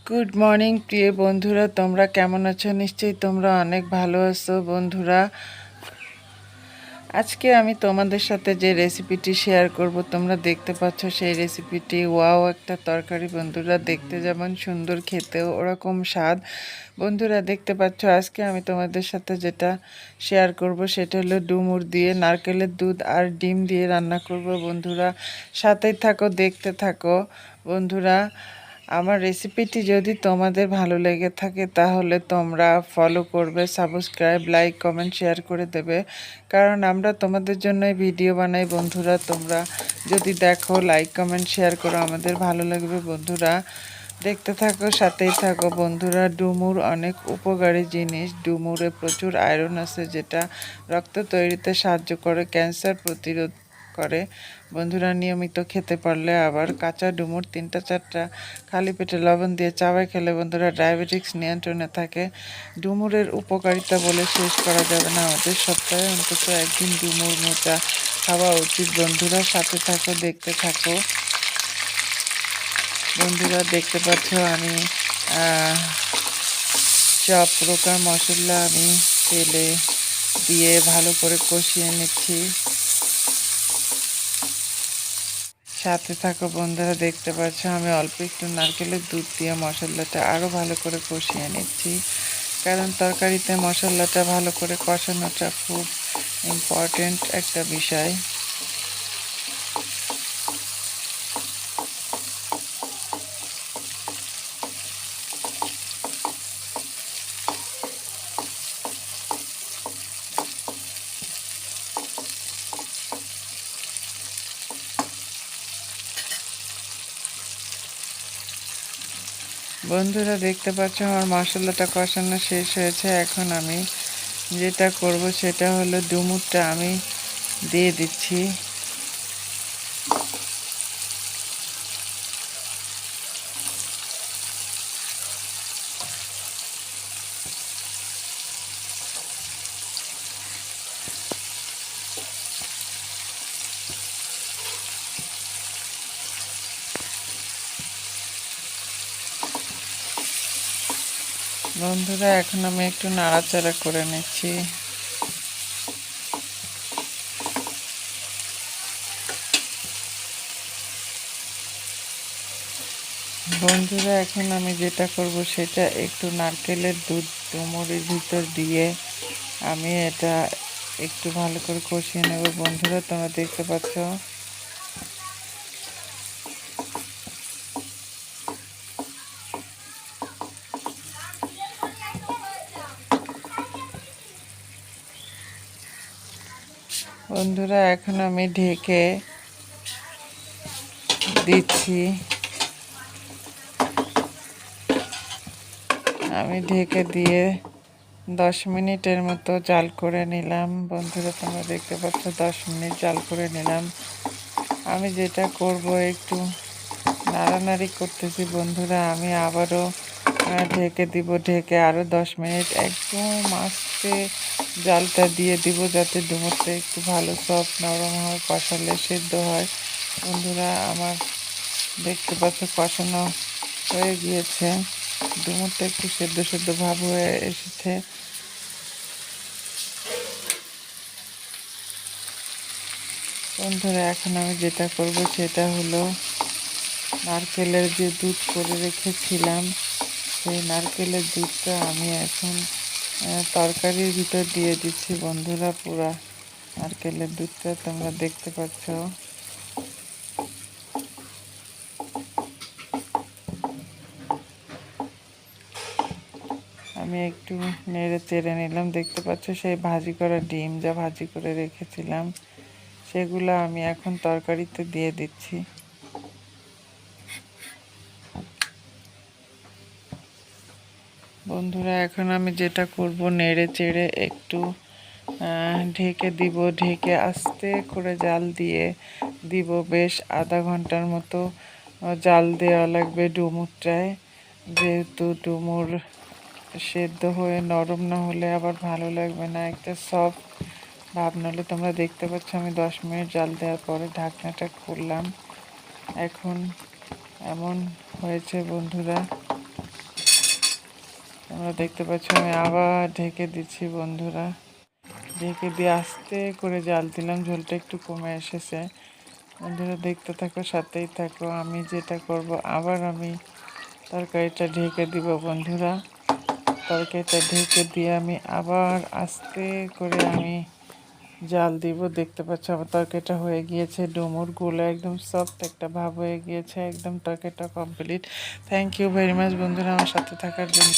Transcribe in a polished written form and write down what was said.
Good morning প্রিয় বন্ধুরা, তোমরা কেমন আছো? নিশ্চয়ই তোমরা অনেক ভালো আছো বন্ধুরা। আজকে আমি তোমাদের সাথে যে রেসিপিটি শেয়ার করব, তোমরা দেখতে পাচ্ছ সেই রেসিপিটি ওয়াও একটা তরকারি বন্ধুরা, দেখতে যেমন সুন্দর, খেতেও ওরকম স্বাদ। বন্ধুরা দেখতে পাচ্ছ আজকে আমি তোমাদের সাথে যেটা শেয়ার করব সেটা হলো ডুমুর দিয়ে নারকেলের দুধ আর ডিম দিয়ে রান্না করব বন্ধুরা। সাথেই থাকো, দেখতে থাকো বন্ধুরা। আমার রেসিপিটি যদি তোমাদের ভালো লেগে থাকে তাহলে তোমরা ফলো করবে, সাবস্ক্রাইব, লাইক, কমেন্ট, শেয়ার করে দেবে, কারণ আমরা তোমাদের জন্যই ভিডিও বানাই বন্ধুরা। তোমরা যদি দেখো, লাইক, কমেন্ট, শেয়ার করো, আমাদের ভালো লাগবে বন্ধুরা। দেখতে থাকো, সাথেই থাকো বন্ধুরা। ডুমুর অনেক উপকারী জিনিস। ডুমুরে প্রচুর আয়রন আছে, যেটা রক্ত তৈরিতে সাহায্য করে, ক্যান্সার প্রতিরোধ করে বন্ধুরা। নিয়মিত খেতে পারলে, আবার কাঁচা ডুমুর 3-4টা খালি পেটে লবণ দিয়ে চাবাই খেলে বন্ধুরা ডায়াবেটিক্স নিয়ন্ত্রণে থাকে। ডুমুরের উপকারিতা বলে শেষ করা যাবে না। আমাদের সপ্তাহে অন্তত একদিন ডুমুর মোচা খাওয়া উচিত বন্ধুরা। সাথে থাকো, দেখতে থাকো বন্ধুরা। দেখতে পাচ্ছ আমি সব প্রকার মশলা আমি তেলে দিয়ে ভালো করে কষিয়ে নিচ্ছি। সাথে থাকো বন্ধুরা। দেখতে পাচ্ছ আমি অল্প একটু নারকেলের দুধ দিয়ে মশলাটা আরও ভালো করে কষিয়ে নিচ্ছি, কারণ তরকারিতে মশলাটা ভালো করে কষানোটা খুব ইম্পর্টেন্ট একটা বিষয়। বন্ধুরা দেখতে পাচ্ছ আমার মশলাটা কষানো শেষ হয়েছে। এখন আমি যেটা করব সেটা হলো ডুমুরটা আমি দিয়ে দিচ্ছি। বন্ধুরা এখন আমি একটু নাড়াচাড়া করে নিচ্ছি। বন্ধুরা এখন আমি যেটা করব সেটা একটু নারকেলের দুধ ডুমুরের ভিতর দিয়ে আমি এটা একটু ভালো করে কষিয়ে নেব বন্ধুরা। তোমরা দেখতে পাচ্ছ বন্ধুরা এখন আমি ঢেকে দিচ্ছি। আমি ঢেকে দিয়ে 10 মিনিটের মতো জাল করে নিলাম বন্ধুরা। তোমরা দেখতে পাচ্ছ 10 মিনিট জাল করে নিলাম। আমি যেটা করব একটু নাড়ানাড়ি করতেছি বন্ধুরা। আমি আবারও ঢেকে দিব, ঢেকে আরও 10 মিনিট একদম আস্তে জালটা দিয়ে দিব, যাতে ডুমুরটা একটু ভালো সফট নরম হয়, কষালে সেদ্ধ হয় বন্ধুরা। আমার দেখতে পাচ্ছ কষানো হয়ে গিয়েছে, ডুমুরটা একটু সেদ্ধ সেদ্ধ ভাব হয়ে এসেছে বন্ধুরা। এখন আমি যেটা করব সেটা হলো নারকেলের যে দুধ করে রেখেছিলাম, সেই নারকেলের দুধটা আমি এখন তরকারির ভিতর দিয়ে দিচ্ছি বন্ধুরা। পুরা নারকেলের দুধটা তোমরা দেখতে পাচ্ছ। আমি একটু নেড়ে চেড়ে নিলাম। দেখতে পাচ্ছ সেই ভাজি করা ডিম যা ভাজি করে রেখেছিলাম, সেগুলো আমি এখন তরকারিতে দিয়ে দিচ্ছি। বন্ধুরা এখন আমি যেটা করব, নেড়ে চেড়ে একটু ঢেকে দিব, ঢেকে আস্তে করে জাল দিয়ে দিব। বেশ আধা ঘন্টার মতো জাল দেওয়া লাগবে ডুমুরটায়, যেহেতু ডুমুর সেদ্ধ হয়ে নরম না হলে আবার ভালো লাগবে না, একটা সফট ভাব নাহলে। তোমরা দেখতে পাচ্ছ আমি 10 মিনিট জাল দেওয়ার পরে ঢাকনাটা খুললাম। এখন এমন হয়েছে বন্ধুরা। তোমরা দেখতে পাচ্ছ আমি আবার ঢেকে দিচ্ছি বন্ধুরা। ঢেকে দিয়ে আস্তে করে জাল দিলাম, ঝোলটা একটু কমে এসেছে। বন্ধুরা দেখতে থাকো, সাথেই থাকো। আমি যেটা করব, আবার আমি তরকারিটা ঢেকে দিব বন্ধুরা। তরকারিটা ঢেকে দিয়ে আমি আবার আস্তে করে আমি জাল দিব। দেখতে পাচ্ছ আমার তরকারিটা হয়ে গিয়েছে, ডুমুরগুলো একদম সফট একটা ভাব হয়ে গিয়েছে, একদম তরকারিটা complete. Thank you very much বন্ধুরা আমার সাথে থাকার জন্য।